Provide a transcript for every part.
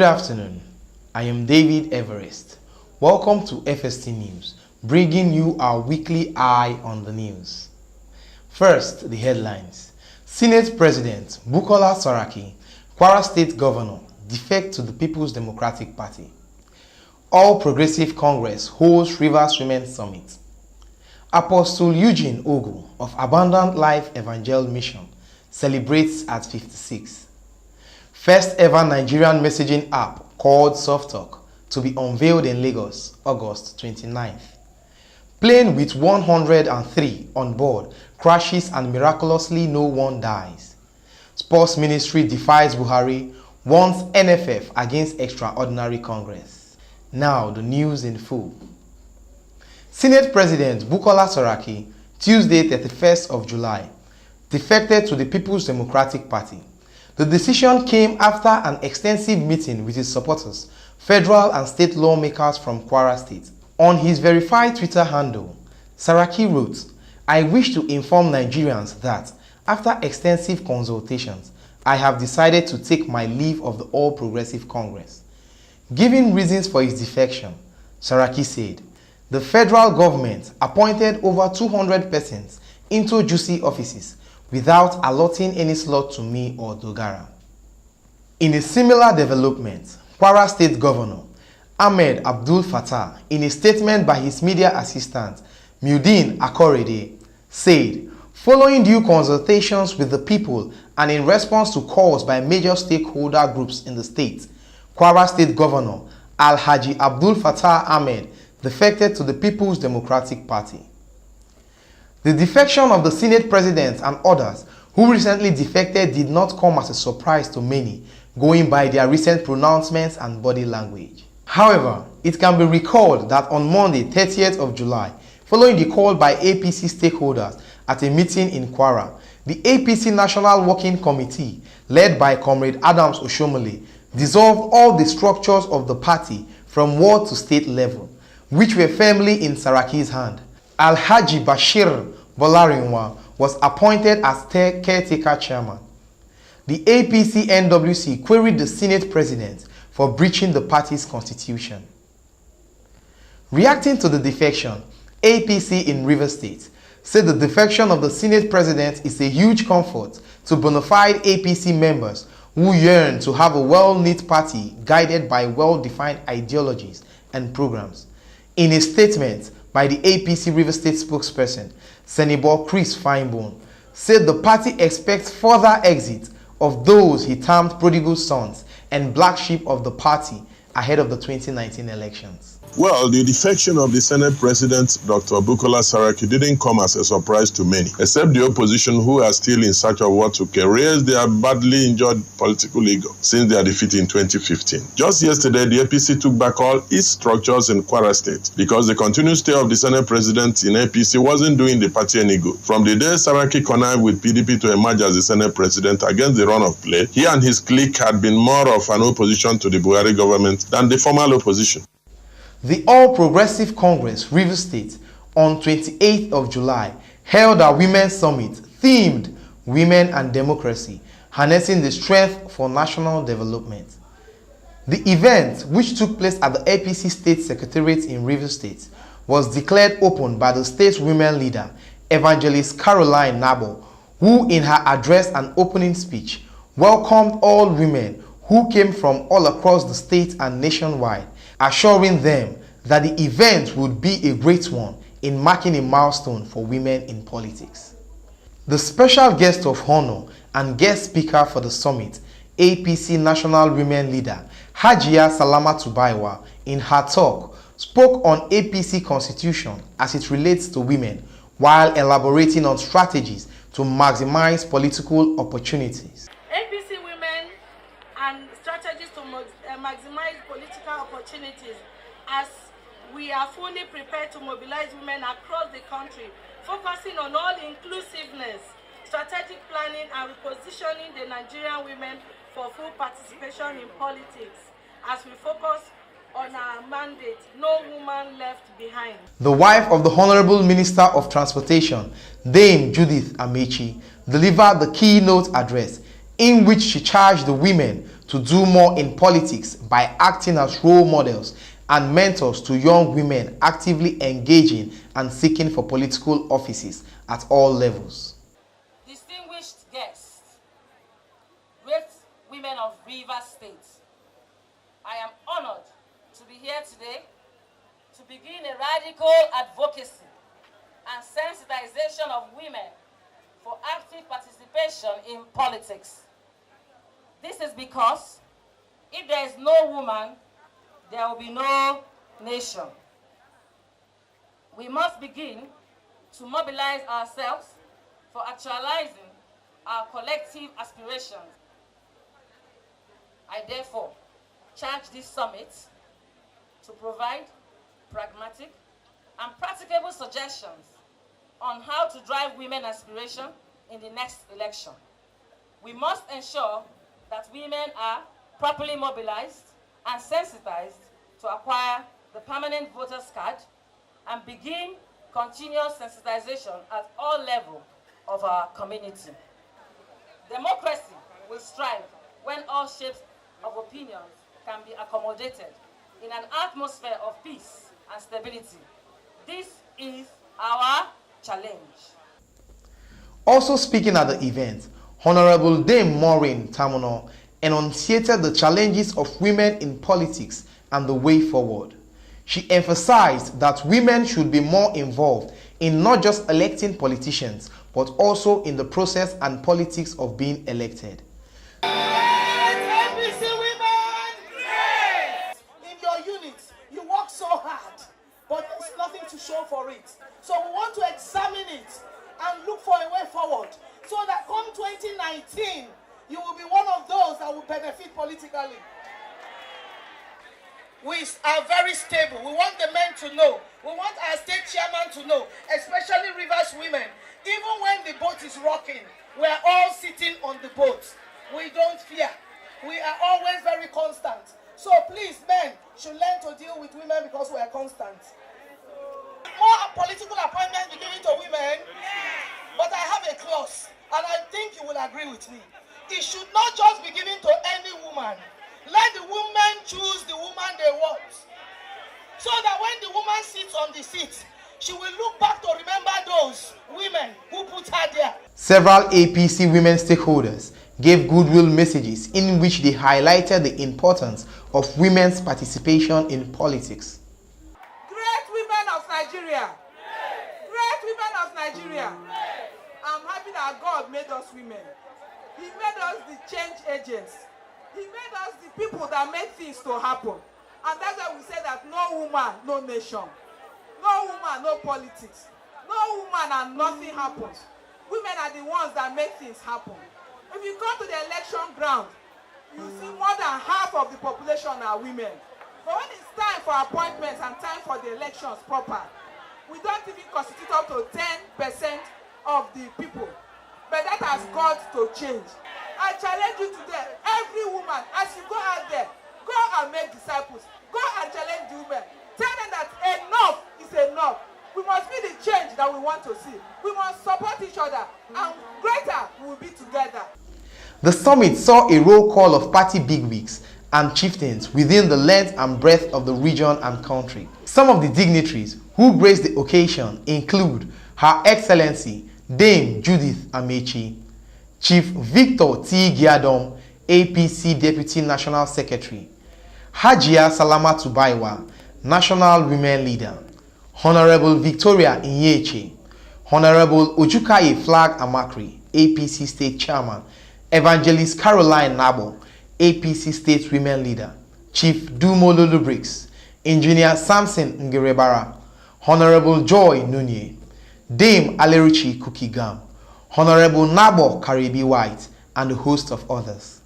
afternoon. I am David Everest. Welcome to FST News, bringing you our weekly eye on the news. First, the headlines. Senate President Bukola Saraki, Kwara State Governor, defect to the People's Democratic Party. All Progressive Congress holds Rivers Women's Summit. Apostle Eugene Ogu of Abundant Life Evangel Mission celebrates at 56. First ever Nigerian messaging app called SoftTalk to be unveiled in Lagos, August 29th. Plane with 103 on board crashes and miraculously no one dies. Sports Ministry defies Buhari, warns NFF against extraordinary Congress. Now the news in full. Senate President Bukola Saraki, Tuesday 31st of July, defected to the People's Democratic Party. The decision came after an extensive meeting with his supporters, federal and state lawmakers from Kwara State. On his verified Twitter handle, Saraki wrote, "I wish to inform Nigerians that, after extensive consultations, I have decided to take my leave of the All Progressive Congress." Giving reasons for his defection, Saraki said, "The federal government appointed over 200 persons into juicy offices without allotting any slot to me or Dogara." In a similar development, Kwara State Governor Ahmed Abdul Fattah, in a statement by his media assistant Muideen Akorede, said, "Following due consultations with the people and in response to calls by major stakeholder groups in the state, Kwara State Governor Alhaji Abdul Fattah Ahmed defected to the People's Democratic Party." The defection of the Senate President and others who recently defected did not come as a surprise to many, going by their recent pronouncements and body language. However, it can be recalled that on Monday, 30th of July, following the call by APC stakeholders at a meeting in Kwara, the APC National Working Committee, led by Comrade Adams Oshomole, dissolved all the structures of the party from ward to state level, which were firmly in Saraki's hand. Alhaji Bashir Bolarinwa was appointed as caretaker chairman. The APC NWC queried the Senate President for breaching the party's constitution. Reacting to the defection, APC in Rivers State said the defection of the Senate President is a huge comfort to bona fide APC members who yearn to have a well-knit party guided by well-defined ideologies and programs. In a statement by the APC Rivers State spokesperson, Senator Chris Finebone, said the party expects further exit of those he termed prodigal sons and black sheep of the party ahead of the 2019 elections. Well, the defection of the Senate President, Dr. Bukola Saraki, didn't come as a surprise to many, except the opposition who are still in search of what to raise their badly injured political ego since their defeat in 2015. Just yesterday, the APC took back all its structures in Kwara State because the continued stay of the Senate President in APC wasn't doing the party any good. From the day Saraki connived with PDP to emerge as the Senate President against the run of play, he and his clique had been more of an opposition to the Buhari government than the formal opposition. The All Progressive Congress Rivers State on 28th of July held a Women's Summit themed Women and Democracy, harnessing the strength for national development. The event, which took place at the APC State Secretariat in Rivers State, was declared open by the state's women leader, Evangelist Caroline Nabo, who in her address and opening speech welcomed all women who came from all across the state and nationwide, assuring them that the event would be a great one in marking a milestone for women in politics. The special guest of honor and guest speaker for the summit, APC National Women Leader Hajia Salama Tubaiwa, in her talk, spoke on APC constitution as it relates to women while elaborating on strategies to maximize political opportunities. APC women and strategies to maximize political opportunities, as we are fully prepared to mobilize women across the country, focusing on all inclusiveness, strategic planning and repositioning the Nigerian women for full participation in politics, as we focus on our mandate, no woman left behind. The wife of the Honorable Minister of Transportation, Dame Judith Amechi, delivered the keynote address in which she charged the women to do more in politics by acting as role models and mentors to young women actively engaging and seeking for political offices at all levels. Distinguished guests, great women of Rivers State, I am honored to be here today to begin a radical advocacy and sensitization of women for active participation in politics. This is because if there is no woman, there will be no nation. We must begin to mobilize ourselves for actualizing our collective aspirations. I therefore charge this summit to provide pragmatic and practicable suggestions on how to drive women aspiration in the next election. We must ensure that women are properly mobilized and sensitized to acquire the permanent voters card and begin continuous sensitization at all levels of our community. Democracy will strive when all shapes of opinions can be accommodated in an atmosphere of peace and stability. This is our challenge. Also speaking at the event, Honorable Dame Maureen Tamuno enunciated the challenges of women in politics and the way forward. She emphasized that women should be more involved in not just electing politicians, but also in the process and politics of being elected. In your unit, you work so hard, but there's nothing to show for it. So we want to examine it and look for a way forward so that come 2019, you will be one of those that will benefit politically. We are very stable. We want the men to know. We want our state chairman to know, especially Rivers women. Even when the boat is rocking, we are all sitting on the boat. We don't fear. We are always very constant. So please, men should learn to deal with women because we are constant. More political appointments be given to women, but I have a clause, and I think you will agree with me. It should not just be given to any woman. Let the women choose the woman they want. So that when the woman sits on the seat, she will look back to remember those women who put her there. Several APC women stakeholders gave goodwill messages in which they highlighted the importance of women's participation in politics. Great women of Nigeria. Great women of Nigeria. I'm happy that God made us women. He made us the change agents. He made us the people that make things to happen. And that's why we say that no woman, no nation. No woman, no politics. No woman and nothing happens. Women are the ones that make things happen. If you come to the election ground, you see more than half of the population are women. But when it's time for appointments and time for the elections proper, we don't even constitute up to 10% of the people. But that has got to change. I challenge you today, every woman, as you go out there, go and make disciples. Go and challenge the women. Tell them that enough is enough. We must be the change that we want to see. We must support each other, and greater we will be together. The summit saw a roll call of party bigwigs and chieftains within the length and breadth of the region and country. Some of the dignitaries who graced the occasion include Her Excellency Dame Judith Amechi, Chief Victor T. Giadom, APC Deputy National Secretary, Hajia Salama Tubaiwa, National Women Leader, Honorable Victoria Inyeche, Honorable Ojukaye Flag-Amachree, APC State Chairman, Evangelist Caroline Nabo, APC State Women Leader, Chief Dumo Lulu-Briggs, Engineer Samson Ngerebara, Honorable Joy Nunye, Dame Alerichi Kukigam, Honorable Nabo Karibi White, and a host of others.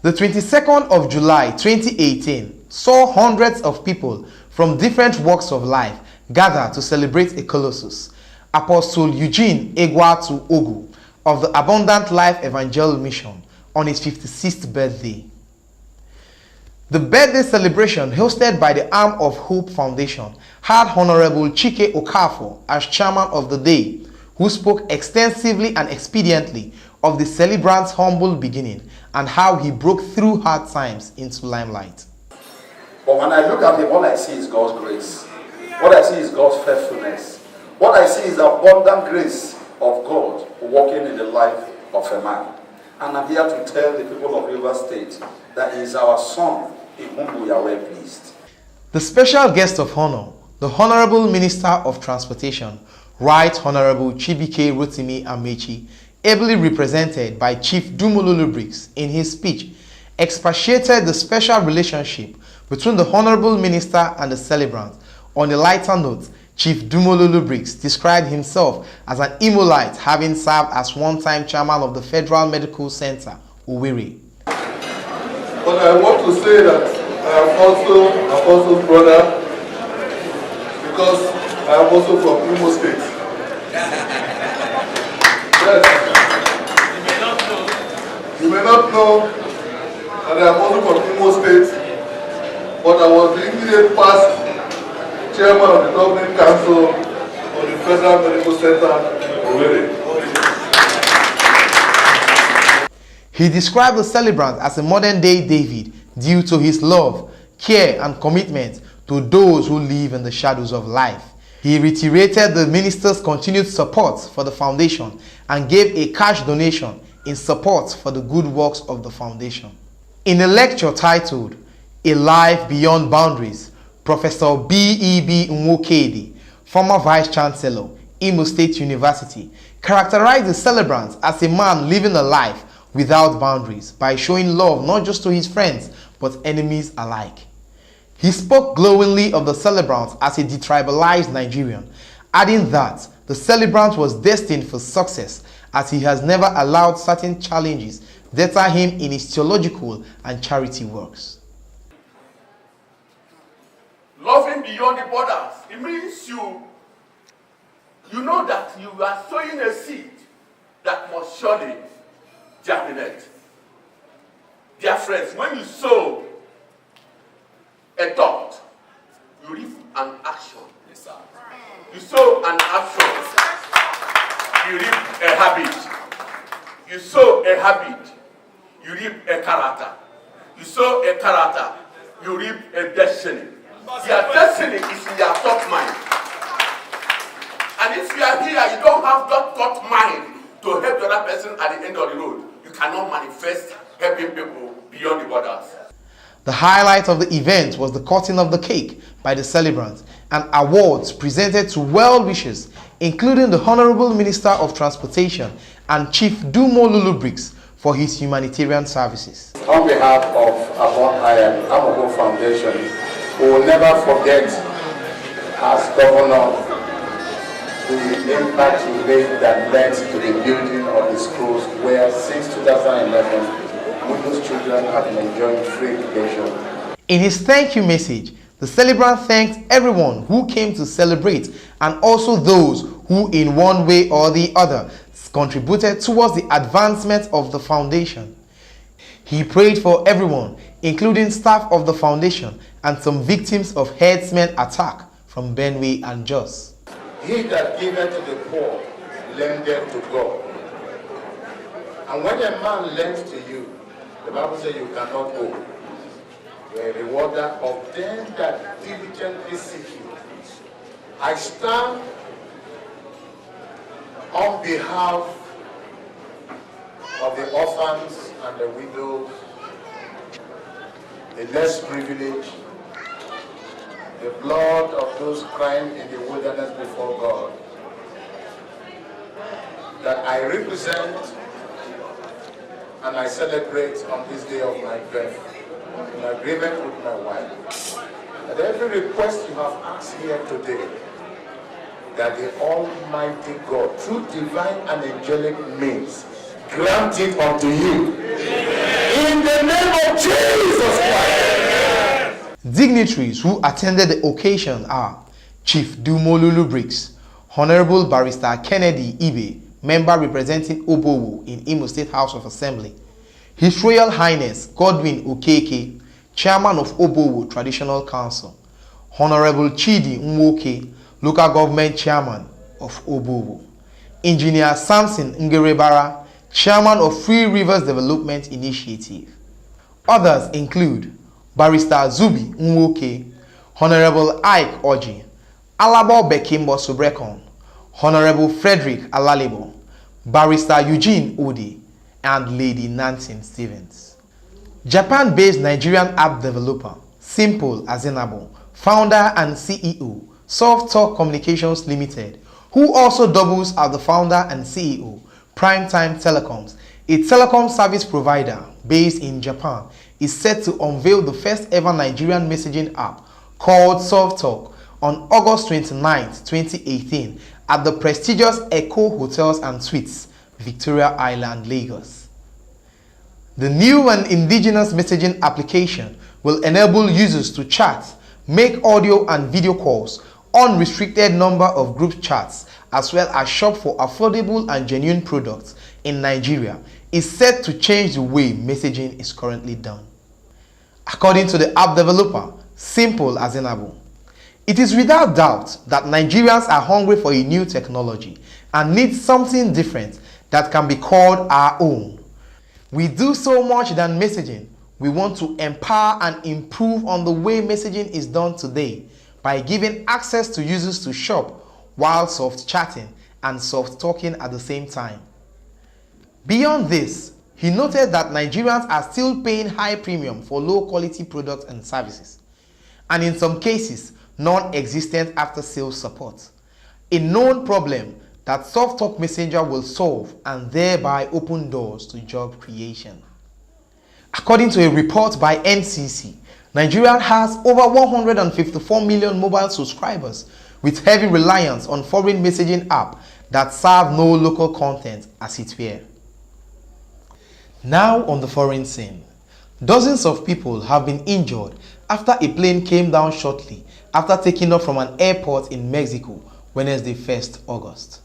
The 22nd of July 2018 saw hundreds of people from different walks of life gather to celebrate a colossus, Apostle Eugene Egwatu Ogu of the Abundant Life Evangel Mission, on his 56th birthday. The birthday celebration, hosted by the Arm of Hope Foundation, had Honorable Chike Okafor as chairman of the day, who spoke extensively and expediently of the celebrant's humble beginning and how he broke through hard times into limelight. But when I look at him, all I see is God's grace. What I see is God's faithfulness. What I see is the abundant grace of God working in the life of a man. And I'm here to tell the people of River State that he is our son in whom we are well pleased. The special guest of honor, the Honorable Minister of Transportation, Right Honorable Chibike Rotimi-Amechi, ably represented by Chief Dumo Lulu-Briggs in his speech, expatiated the special relationship between the Honorable Minister and the celebrant. On a lighter note, Chief Dumo Lulu-Briggs described himself as an Imolite, having served as one-time chairman of the Federal Medical Center, Owerri. But I want to say that I am also Apostle's brother because I am also from Imo State. Yes. You may not know that I am also from Imo State, but I was the immediate past chairman of the governing council of the Federal Medical Center, Owerri. He described the celebrant as a modern-day David due to his love, care, and commitment to those who live in the shadows of life. He reiterated the minister's continued support for the foundation and gave a cash donation in support for the good works of the foundation. In a lecture titled A Life Beyond Boundaries, Professor B.E.B. Nwokedi, former Vice-Chancellor, Imo State University, characterized the celebrant as a man living a life without boundaries by showing love not just to his friends but enemies alike. He spoke glowingly of the celebrant as a detribalized Nigerian, adding that the celebrant was destined for success as he has never allowed certain challenges deter him in his theological and charity works. Loving beyond the borders, it means you know that you are sowing a seed that must surely germinate. Dear friends, when you sow a thought, you reap an action. Yes, sir. You sow an action, you reap a habit. You sow a habit, you reap a character. You sow a character, you reap a destiny. Your destiny is in your thought mind. And if you are here, you don't have that thought mind to help the other person at the end of the road, you cannot manifest helping people beyond the borders. The highlight of the event was the cutting of the cake by the celebrant and awards presented to well-wishers, including the Honorable Minister of Transportation and Chief Dumo Lulu-Briggs for his humanitarian services. On behalf of Amogo Foundation, we will never forget as governor the impact he made that led to the building of the schools where since 2011 Widows children have been enjoying free education. In his thank you message, the celebrant thanked everyone who came to celebrate and also those who in one way or the other contributed towards the advancement of the foundation. He prayed for everyone, including staff of the foundation and some victims of herdsmen attack from Benue and Jos. He that giveth to the poor lendeth to God. And when a man lends to you, the Bible says you cannot owe. You are a rewarder of them that diligently seek you. I stand on behalf of the orphans and the widows, the less privileged, the blood of those crying in the wilderness before God, that I represent and I celebrate on this day of my birth, in agreement with my wife, that every request you have asked here today, that the Almighty God, through divine and angelic means, grant it unto you. In the name of Jesus Christ. Dignitaries who attended the occasion are Chief Dumo Lulu-Briggs, Honorable Barrister Kennedy Ibe, member representing Obowo in Imo State House of Assembly, His Royal Highness Godwin Okeke, Chairman of Obowo Traditional Council, Honorable Chidi Nwoke, Local Government Chairman of Obowo, Engineer Samson Ngerebara, chairman of Free Rivers Development Initiative. Others include Barrister Zubi Nwoke, Honorable Ike Oji, Alabo Bekimbo Subrekon, Honorable Frederick Alalebo, Barrister Eugene Odi, and Lady Nancy Stevens. Japan-based Nigerian app developer Simple Azinabo, founder and CEO, Soft Talk Communications Limited, who also doubles as the founder and CEO, Primetime Telecoms, a telecom service provider based in Japan, is set to unveil the first ever Nigerian messaging app called Soft Talk on August 29, 2018 at the prestigious Echo Hotels and Suites, Victoria Island, Lagos. The new and indigenous messaging application will enable users to chat, make audio and video calls, unrestricted number of group chats, as well as shop for affordable and genuine products in Nigeria, is set to change the way messaging is currently done. According to the app developer, Simple Azinabo, it is without doubt that Nigerians are hungry for a new technology and need something different that can be called our own. We do so much than messaging. We want to empower and improve on the way messaging is done today by giving access to users to shop while soft chatting and soft talking at the same time. Beyond this, he noted that Nigerians are still paying high premium for low quality products and services, and in some cases, non-existent after-sales support. A known problem that Soft Talk Messenger will solve and thereby open doors to job creation. According to a report by NCC, Nigeria has over 154 million mobile subscribers with heavy reliance on foreign messaging apps that serve no local content as it were. Now on the foreign scene, dozens of people have been injured after a plane came down shortly after taking off from an airport in Mexico Wednesday 1st August.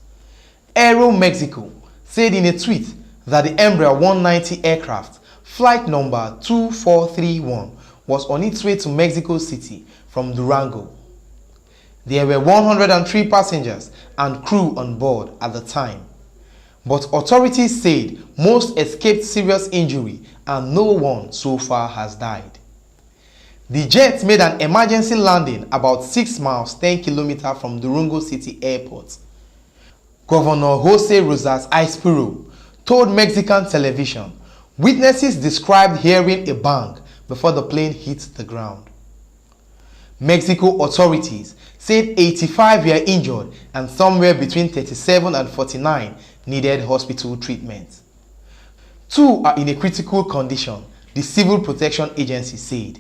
Aero Mexico said in a tweet that the Embraer 190 aircraft, flight number 2431, was on its way to Mexico City from Durango. There were 103 passengers and crew on board at the time, but authorities said most escaped serious injury and no one so far has died. The jet made an emergency landing about 6 miles 10 kilometers from Durango City Airport. Governor Jose Rosas Aispuro told Mexican television witnesses described hearing a bang before the plane hit the ground. Mexico authorities said 85 were injured and somewhere between 37 and 49 needed hospital treatment. 2 are in a critical condition, the Civil Protection Agency said.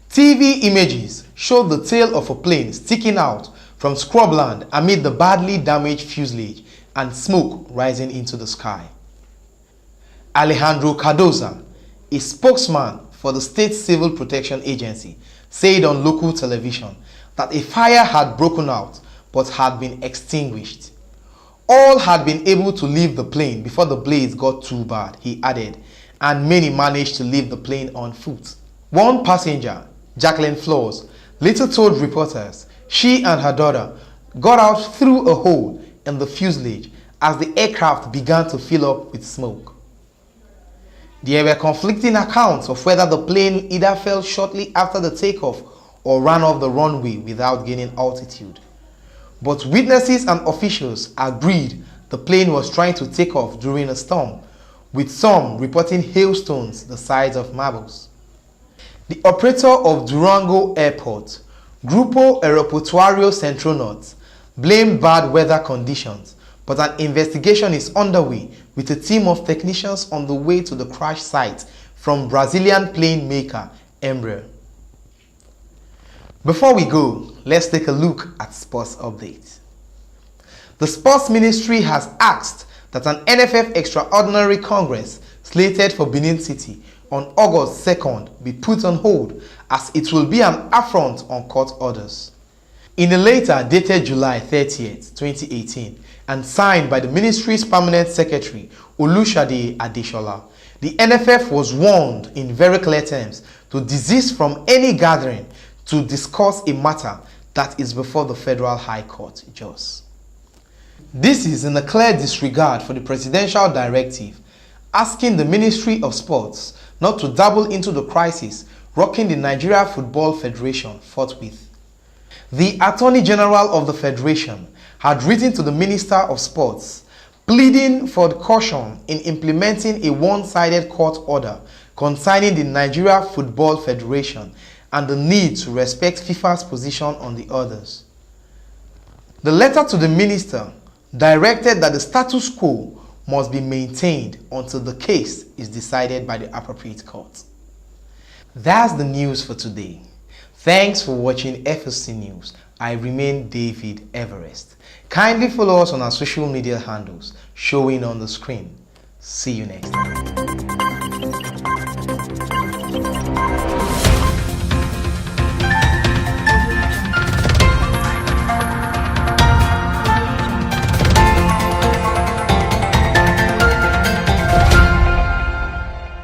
TV images showed the tail of a plane sticking out from scrubland amid the badly damaged fuselage and smoke rising into the sky. Alejandro Cardoza, a spokesman for the State Civil Protection Agency, said on local television that a fire had broken out but had been extinguished. All had been able to leave the plane before the blaze got too bad, he added, and many managed to leave the plane on foot. One passenger, Jacqueline Flores, later told reporters she and her daughter got out through a hole in the fuselage as the aircraft began to fill up with smoke. There were conflicting accounts of whether the plane either fell shortly after the takeoff or ran off the runway without gaining altitude. But witnesses and officials agreed the plane was trying to take off during a storm, with some reporting hailstones the size of marbles. The operator of Durango Airport, Grupo Aeroportuario Centro Norte, blamed bad weather conditions, but an investigation is underway with a team of technicians on the way to the crash site from Brazilian plane maker Embraer. Before we go, let's take a look at sports updates. The Sports Ministry has asked that an NFF Extraordinary Congress slated for Benin City on August 2nd be put on hold as it will be an affront on court orders. In a letter dated July 30th, 2018 and signed by the Ministry's Permanent Secretary Olushade Adeshola, the NFF was warned in very clear terms to desist from any gathering to discuss a matter that is before the Federal High Court, Jos. This is in a clear disregard for the presidential directive asking the Ministry of Sports not to dabble into the crisis rocking the Nigeria Football Federation forthwith. The Attorney General of the Federation had written to the Minister of Sports pleading for caution in implementing a one-sided court order concerning the Nigeria Football Federation and the need to respect FIFA's position on the orders. The letter to the minister directed that the status quo must be maintained until the case is decided by the appropriate court. That's the news for today. Thanks for watching Fst News. I remain David Everest. Kindly follow us on our social media handles showing on the screen. See you next time.